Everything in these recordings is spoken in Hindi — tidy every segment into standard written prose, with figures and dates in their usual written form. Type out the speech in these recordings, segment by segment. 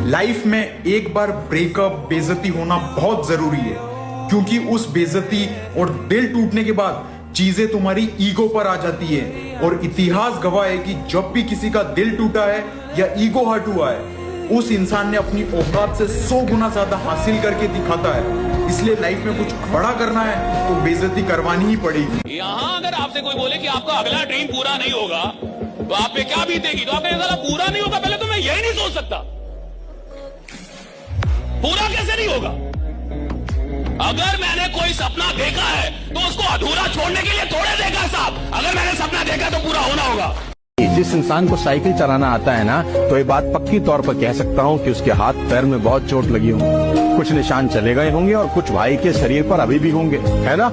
लाइफ में एक बार ब्रेकअप, बेइज्जती होना बहुत जरूरी है, क्योंकि उस बेइज्जती और दिल टूटने के बाद चीजें तुम्हारी ईगो पर आ जाती है। और इतिहास गवाह है कि जब भी किसी का दिल टूटा है या ईगो हर्ट हुआ है, उस इंसान ने अपनी औकात से 100 गुना ज्यादा हासिल करके दिखाता है। इसलिए लाइफ में कुछ बड़ा करना है तो बेइज्जती करवानी ही पड़ेगी। यहाँ अगर आपसे कोई बोले कि आपका अगला ड्रीम पूरा नहीं होगा तो आप पे क्या बीतेगी, तो आपने साला पूरा नहीं होगा, पहले तो मैं यही नहीं सोच सकता पूरा कैसे नहीं होगा। अगर मैंने कोई सपना देखा है तो उसको अधूरा छोड़ने के लिए थोड़े देखा साहब। अगर मैंने सपना देखा तो पूरा होना होगा। जिस इंसान को साइकिल चलाना आता है ना, तो ये बात पक्की तौर पर कह सकता हूँ कि उसके हाथ पैर में बहुत चोट लगी होंगी। कुछ निशान चले गए होंगे और कुछ भाई के शरीर पर अभी भी होंगे, है ना।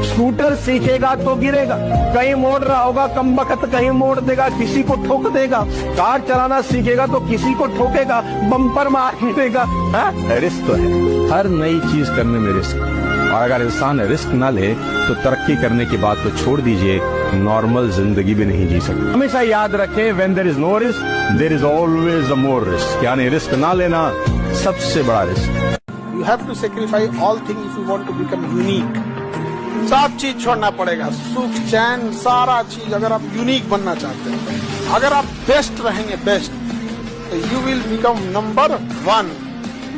स्कूटर सीखेगा तो गिरेगा, कहीं मोड़ रहा होगा कमबख्त, कहीं मोड़ देगा, किसी को ठोक देगा। कार चलाना सीखेगा तो किसी को ठोकेगा, बम्पर मार देगा। रिस्क तो है, हर नई चीज करने में रिस्क। और अगर इंसान रिस्क ना ले तो तरक्की करने की बात तो छोड़ दीजिए, नॉर्मल जिंदगी भी नहीं जी सकता। हमेशा याद रखें, when there is no risk there is always a more risk. यानी रिस्क ना लेना सबसे बड़ा risk. You have to sacrifice all things if you want to become unique. सब चीज छोड़ना पड़ेगा, सुख चैन सारा चीज, अगर आप यूनिक बनना चाहते हैं। अगर आप बेस्ट रहेंगे, बेस्ट, तो यू विल बिकम नंबर 1।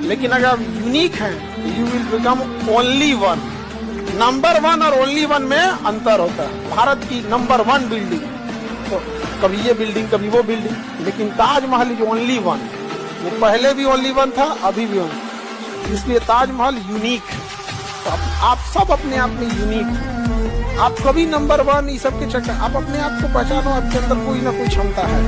लेकिन अगर आप यूनिक हैं you will become only 1। Number 1 और ओनली 1 में अंतर होता है। भारत की नंबर 1 बिल्डिंग, तो कभी ये बिल्डिंग कभी वो बिल्डिंग, लेकिन ताजमहल इज ओनली 1। वो पहले भी ओनली 1 था, अभी भी ओनली, इसलिए ताजमहल यूनिक। तो आप सब अपने आप में यूनिक। आप कभी नंबर 1 ये सब के चक्कर, आप अपने आप को पहचानो, आपके अंदर कोई ना कोई क्षमता है।